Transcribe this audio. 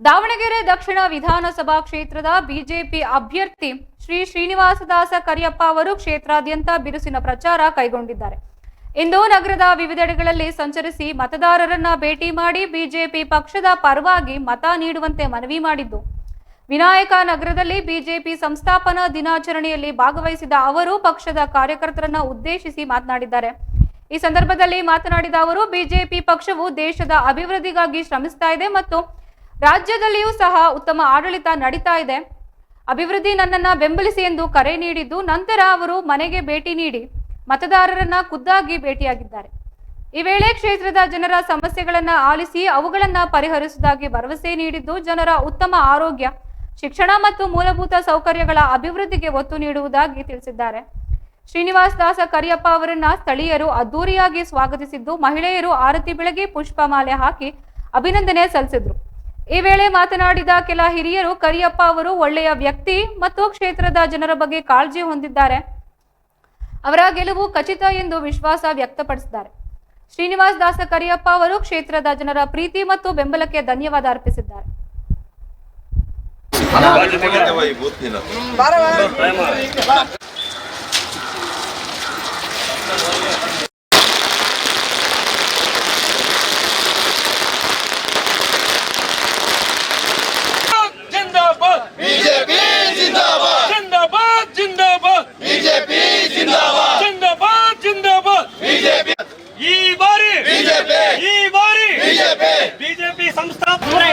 ದಾವಣಗೆರೆ ದಕ್ಷಿಣ ವಿಧಾನಸಭಾ ಕ್ಷೇತ್ರದ ಬಿಜೆಪಿ ಅಭ್ಯರ್ಥಿ ಶ್ರೀ ಶ್ರೀನಿವಾಸದಾಸ ಕರಿಯಪ್ಪ ಅವರು ಕ್ಷೇತ್ರಾದ್ಯಂತ ಬಿರುಸಿನ ಪ್ರಚಾರ ಕೈಗೊಂಡಿದ್ದಾರೆ. ಇಂದು ನಗರದ ವಿವಿಧೆಡೆಗಳಲ್ಲಿ ಸಂಚರಿಸಿ ಮತದಾರರನ್ನ ಭೇಟಿ ಮಾಡಿ ಬಿಜೆಪಿ ಪಕ್ಷದ ಪರವಾಗಿ ಮತ ನೀಡುವಂತೆ ಮನವಿ ಮಾಡಿದ್ದು. ವಿನಾಯಕ ನಗರದಲ್ಲಿ ಬಿಜೆಪಿ ಸಂಸ್ಥಾಪನಾ ದಿನಾಚರಣೆಯಲ್ಲಿ ಭಾಗವಹಿಸಿದ ಅವರು ಪಕ್ಷದ ಕಾರ್ಯಕರ್ತರನ್ನ ಉದ್ದೇಶಿಸಿ ಮಾತನಾಡಿದ್ದಾರೆ. ಈ ಸಂದರ್ಭದಲ್ಲಿ ಮಾತನಾಡಿದ ಅವರು, ಬಿಜೆಪಿ ಪಕ್ಷವು ದೇಶದ ಅಭಿವೃದ್ಧಿಗಾಗಿ ಶ್ರಮಿಸ್ತಾ ಇದೆ ಮತ್ತು ರಾಜ್ಯದಲ್ಲಿಯೂ ಸಹ ಉತ್ತಮ ಆಡಳಿತ ನಡೀತಾ ಇದೆ. ಅಭಿವೃದ್ಧಿ ನನ್ನನ್ನ ಬೆಂಬಲಿಸಿ ಎಂದು ಕರೆ ನೀಡಿದ್ದು, ನಂತರ ಅವರು ಮನೆಗೆ ಭೇಟಿ ನೀಡಿ ಮತದಾರರನ್ನ ಖುದ್ದಾಗಿ ಭೇಟಿಯಾಗಿದ್ದಾರೆ. ಈ ವೇಳೆ ಕ್ಷೇತ್ರದ ಜನರ ಸಮಸ್ಯೆಗಳನ್ನ ಆಲಿಸಿ ಅವುಗಳನ್ನ ಪರಿಹರಿಸುವುದಾಗಿ ಭರವಸೆ ನೀಡಿದ್ದು, ಜನರ ಉತ್ತಮ ಆರೋಗ್ಯ, ಶಿಕ್ಷಣ ಮತ್ತು ಮೂಲಭೂತ ಸೌಕರ್ಯಗಳ ಅಭಿವೃದ್ಧಿಗೆ ಒತ್ತು ನೀಡುವುದಾಗಿ ತಿಳಿಸಿದ್ದಾರೆ. ಶ್ರೀನಿವಾಸದಾಸ ಕರಿಯಪ್ಪ ಅವರನ್ನ ಸ್ಥಳೀಯರು ಅದ್ದೂರಿಯಾಗಿ ಸ್ವಾಗತಿಸಿದ್ದು, ಮಹಿಳೆಯರು ಆರತಿ ಬೆಳಗಿ ಪುಷ್ಪಮಾಲೆ ಹಾಕಿ ಅಭಿನಂದನೆ ಸಲ್ಲಿಸಿದ್ರು. ಈ ವೇಳೆ ಮಾತನಾಡಿದ ಕೆಲ ಹಿರಿಯರು, ಕರಿಯಪ್ಪ ಅವರು ಒಳ್ಳೆಯ ವ್ಯಕ್ತಿ ಮತ್ತು ಕ್ಷೇತ್ರದ ಜನರ ಬಗ್ಗೆ ಕಾಳಜಿ ಹೊಂದಿದ್ದಾರೆ. ಅವರ ಗೆಲುವು ಖಚಿತ ಎಂದು ವಿಶ್ವಾಸ ವ್ಯಕ್ತಪಡಿಸಿದ್ದಾರೆ. ಶ್ರೀನಿವಾಸದಾಸ ಕರಿಯಪ್ಪ ಅವರು ಕ್ಷೇತ್ರದ ಜನರ ಪ್ರೀತಿ ಮತ್ತು ಬೆಂಬಲಕ್ಕೆ ಧನ್ಯವಾದ ಅರ್ಪಿಸಿದ್ದಾರೆ. ಬಿಜೆಪಿ ಸಂಸ್ಥಾಪನೆ